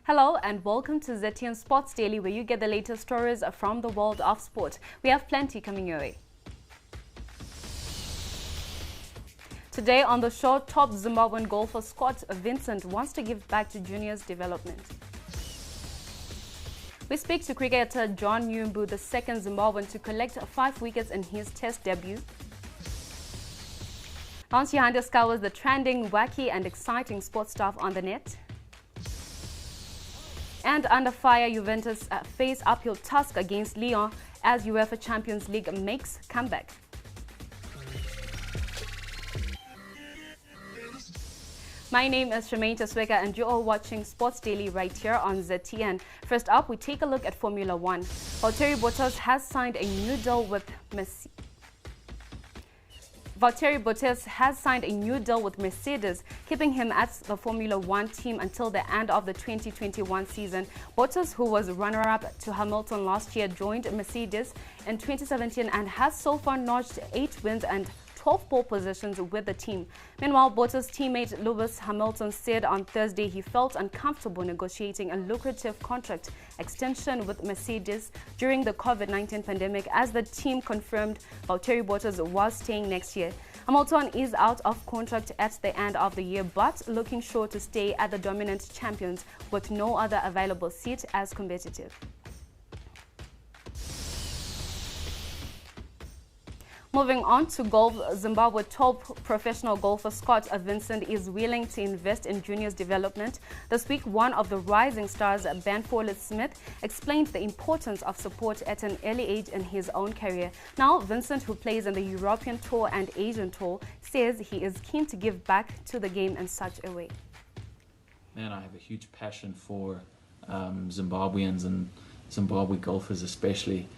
Hello and welcome to ZTN Sports Daily, where you get the latest stories from the world of sport. We have plenty coming your way. Today on the show, top Zimbabwean golfer Scott Vincent wants to give back to juniors development. We speak to cricketer John Nyumbu, the second Zimbabwean to collect 5 wickets in his test debut. Lance Johannes scours the trending, wacky and exciting sports stuff on the net. And under fire, Juventus face uphill task against Lyon as UEFA Champions League makes comeback. My name is Shemaine Tasweka and you are watching Sports Daily right here on ZTN. First up, we take a look at Formula One. Valtteri Bottas has signed a new deal with Mercedes, keeping him at the Formula One team until the end of the 2021 season. Bottas, who was runner-up to Hamilton last year, joined Mercedes in 2017 and has so far notched 8 wins and 12 pole positions with the team. Meanwhile, Bottas' teammate Lewis Hamilton said on Thursday he felt uncomfortable negotiating a lucrative contract extension with Mercedes during the COVID-19 pandemic, as the team confirmed Valtteri Bottas was staying next year. Hamilton is out of contract at the end of the year, but looking sure to stay at the dominant champions with no other available seat as competitive. Moving on to golf, Zimbabwe top professional golfer Scott Vincent is willing to invest in juniors development. This week, one of the rising stars, Ben Foley-Smith, explained the importance of support at an early age in his own career. Now, Vincent, who plays in the European Tour and Asian Tour, says he is keen to give back to the game in such a way. Man, I have a huge passion for Zimbabweans and Zimbabwe golfers especially,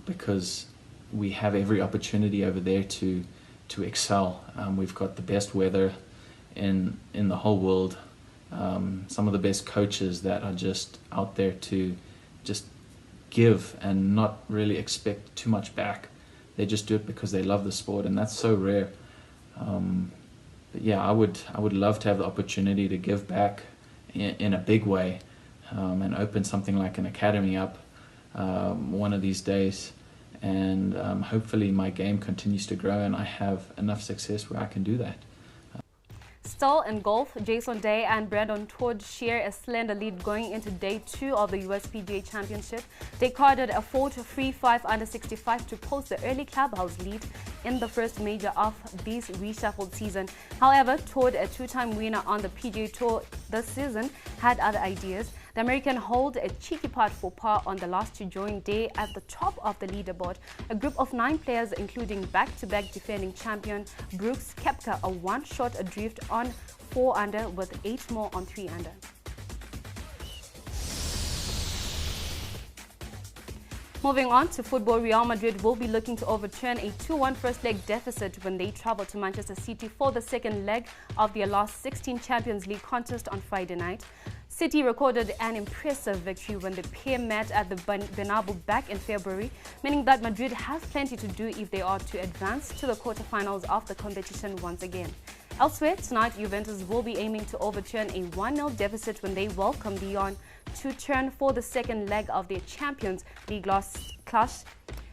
because we have every opportunity over there to excel. We've got the best weather in the whole world, some of the best coaches that are just out there to just give and not really expect too much back. They just do it because they love the sport, and that's so rare. But yeah, I would love to have the opportunity to give back in a big way, and open something like an academy up one of these days. And hopefully my game continues to grow and I have enough success where I can do that. Still in golf, Jason Day and Brandon Todd share a slender lead going into day 2 of the US PGA Championship. They carded a 4-3-5 under 65 to post the early clubhouse lead in the first major of this reshuffled season. However, Todd, a 2-time winner on the PGA Tour this season, had other ideas. The American held a cheeky putt for par on the last to join Day at the top of the leaderboard. A group of 9 players, including back-to-back defending champion Brooks Koepka, a one-shot adrift on 4 under with 8 more on 3 under. Moving on to football, Real Madrid will be looking to overturn a 2-1 first leg deficit when they travel to Manchester City for the second leg of their last 16 Champions League contest on Friday night. City recorded an impressive victory when the pair met at the Bernabeu back in February, meaning that Madrid has plenty to do if they are to advance to the quarterfinals of the competition once again. Elsewhere, tonight Juventus will be aiming to overturn a 1-0 deficit when they welcome Lyon to turn for the second leg of their Champions League loss clash.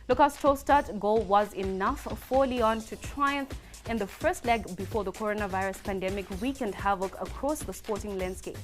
Lucas Torstadt's goal was enough for Lyon to triumph in the first leg before the coronavirus pandemic wreaked havoc across the sporting landscape.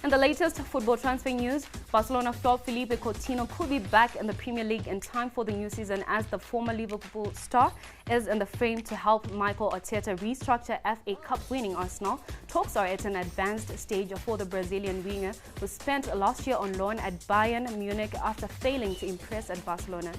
In the latest football transfer news, Barcelona flop Felipe Coutinho could be back in the Premier League in time for the new season, as the former Liverpool star is in the frame to help Mikel Arteta restructure FA Cup winning Arsenal. Talks are at an advanced stage for the Brazilian winger, who spent last year on loan at Bayern Munich after failing to impress at Barcelona.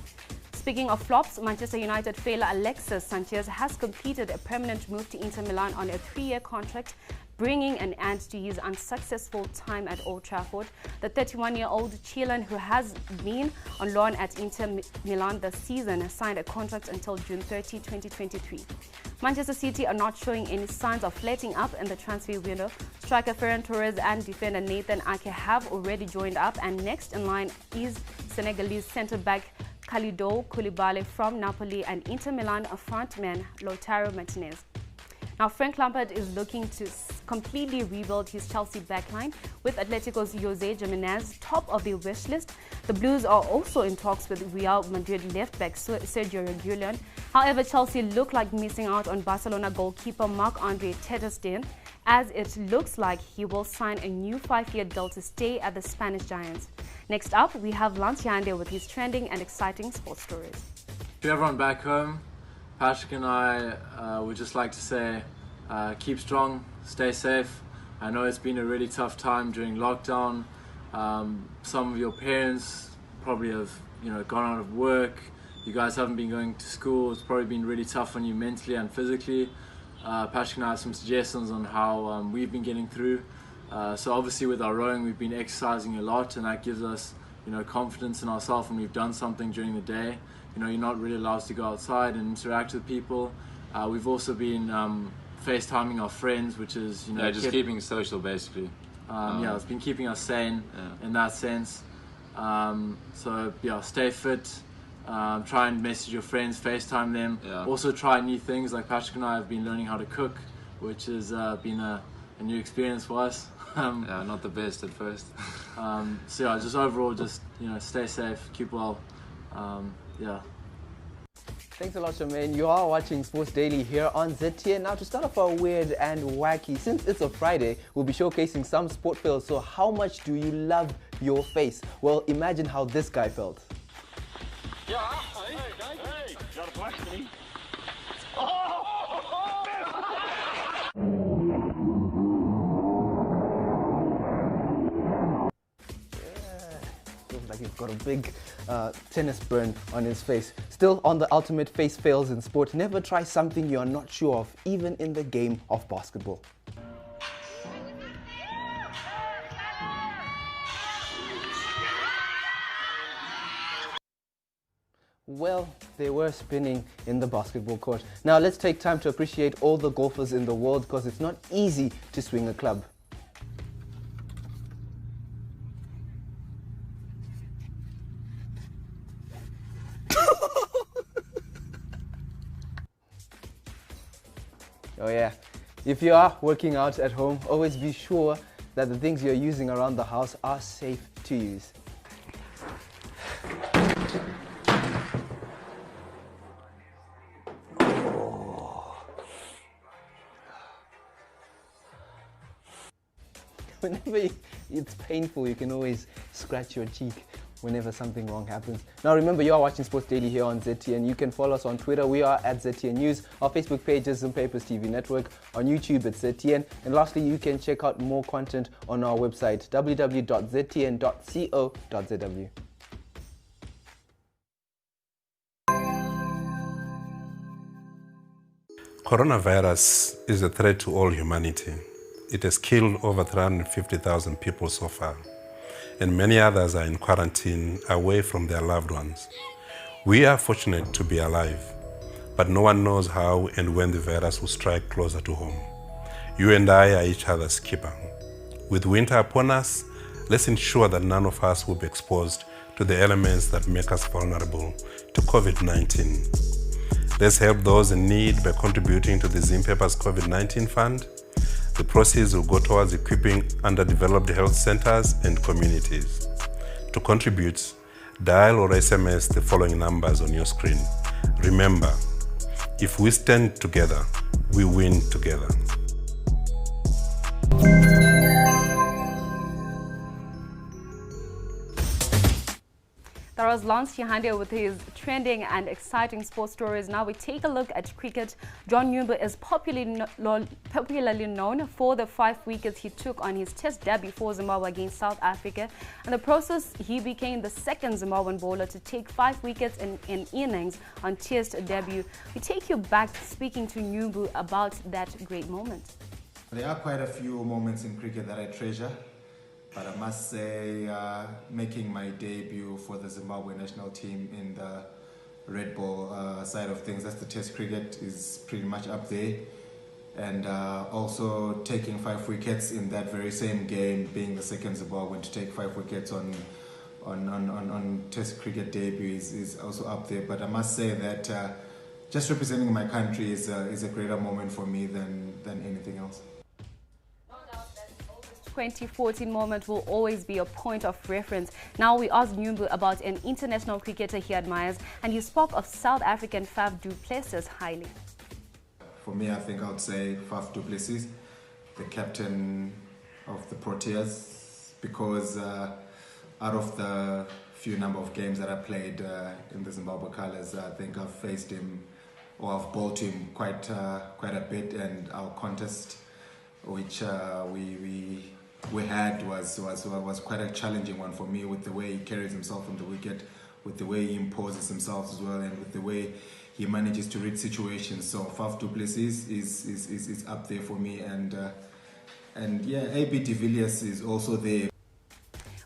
Speaking of flops, Manchester United failure Alexis Sanchez has completed a permanent move to Inter Milan on a 3-year contract, bringing an end to his unsuccessful time at Old Trafford. The 31-year-old Chilean, who has been on loan at Inter Milan this season, signed a contract until June 30, 2023. Manchester City are not showing any signs of letting up in the transfer window. Striker Ferran Torres and defender Nathan Ake have already joined up, and next in line is Senegalese centre-back Kalidou Koulibaly from Napoli and Inter Milan frontman Lautaro Martinez. Now, Frank Lampard is looking to completely rebuild his Chelsea backline, with Atletico's Jose Gimenez top of the wish list. The Blues are also in talks with Real Madrid left-back Sergio Reguilon. However, Chelsea look like missing out on Barcelona goalkeeper Marc-Andre ter Stegen, as it looks like he will sign a new 5-year deal to stay at the Spanish Giants. Next up, we have Lance Yande with his trending and exciting sports stories. To everyone back home, Patrick and I would just like to say, keep strong, stay safe. I know it's been a really tough time during lockdown. Some of your parents probably have, gone out of work. You guys haven't been going to school. It's probably been really tough on you mentally and physically. Patrick and I have some suggestions on how we've been getting through. So obviously with our rowing, we've been exercising a lot, and that gives us, confidence in ourselves when we've done something during the day. You're not really allowed to go outside and interact with people. We've also been FaceTiming our friends, which is, just keeping social basically. It's been keeping us sane in that sense. Stay fit. Try and message your friends, FaceTime them. Also try new things. Like Patrick and I have been learning how to cook, which has been a new experience for us. Not the best at first. Just overall, stay safe, keep well. Thanks a lot, Charmaine. You are watching Sports Daily here on ZTN. Now, to start off our weird and wacky, since it's a Friday, we'll be showcasing some sport fails. So how much do you love your face? Well, imagine how this guy felt. Yeah, hey, got a flash for me. Feels like he's got a big tennis burn on his face. Still on the ultimate face fails in sport, never try something you're not sure of, even in the game of basketball. Well, they were spinning in the basketball court. Now let's take time to appreciate all the golfers in the world, because it's not easy to swing a club. Oh yeah, if you are working out at home, always be sure that the things you're using around the house are safe to use. Whenever it's painful, you can always scratch your cheek whenever something wrong happens. Now remember, you are watching Sports Daily here on ZTN. You can follow us on Twitter. We are at ZTN News. Our Facebook page is Zoom Papers TV Network. On YouTube, it's ZTN. And lastly, you can check out more content on our website, www.ztn.co.zw. Coronavirus is a threat to all humanity. It has killed over 350,000 people so far, and many others are in quarantine away from their loved ones. We are fortunate to be alive, but no one knows how and when the virus will strike closer to home. You and I are each other's keeper. With winter upon us, let's ensure that none of us will be exposed to the elements that make us vulnerable to COVID-19. Let's help those in need by contributing to the Zim Papers COVID-19 Fund. The proceeds will go towards equipping underdeveloped health centers and communities. To contribute, dial or SMS the following numbers on your screen. Remember, if we stand together, we win together. That was Lance Yande with his trending and exciting sports stories. Now we take a look at cricket. John Nyumbu is popularly known for the 5 wickets he took on his test debut for Zimbabwe against South Africa. In the process, he became the second Zimbabwean bowler to take 5 wickets in innings on test debut. We take you back speaking to Nyumbu about that great moment. There are quite a few moments in cricket that I treasure. But I must say, making my debut for the Zimbabwe national team in the red ball side of things. That's the Test cricket is pretty much up there. And also taking 5 wickets in that very same game, being the second Zimbabwean to take 5 wickets on Test cricket debut is also up there. But I must say that just representing my country is a greater moment for me than anything else. 2014 moment will always be a point of reference. Now we asked Nyumbu about an international cricketer he admires, and he spoke of South African Faf du Plessis highly. For me, I think I would say Faf du Plessis, the captain of the Proteas, because out of the few number of games that I played in the Zimbabwe colours, I think I've faced him, or I've bowled him quite a bit, and our contest, which we had, was quite a challenging one for me, with the way he carries himself on the wicket, with the way he imposes himself as well, and with the way he manages to read situations. So Faf du Plessis is up there for me, and yeah, AB de Villiers is also there.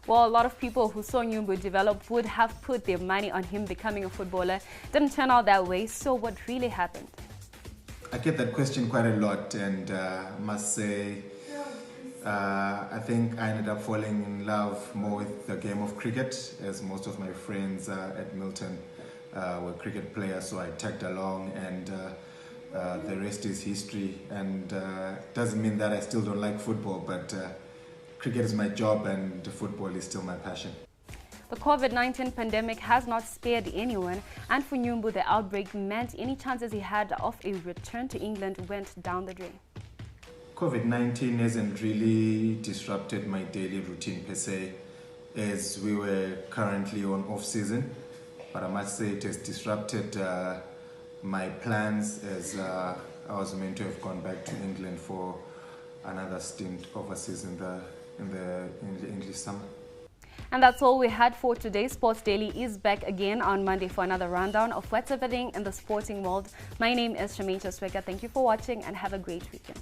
Well, a lot of people who saw Nyumbu develop would have put their money on him becoming a footballer. Didn't turn out that way, so what really happened? I get that question quite a lot, and I must say I think I ended up falling in love more with the game of cricket, as most of my friends at Milton were cricket players, so I tagged along, and the rest is history. And doesn't mean that I still don't like football, but cricket is my job and football is still my passion. The COVID-19 pandemic has not spared anyone, and for Nyumbu the outbreak meant any chances he had of a return to England went down the drain. COVID-19 hasn't really disrupted my daily routine per se, as we were currently on off-season, but I must say it has disrupted my plans, as I was meant to have gone back to England for another stint overseas in the English summer. And that's all we had for today. Sports Daily is back again on Monday for another rundown of what's happening in the sporting world. My name is Shamaine Chasweka. Thank you for watching and have a great weekend.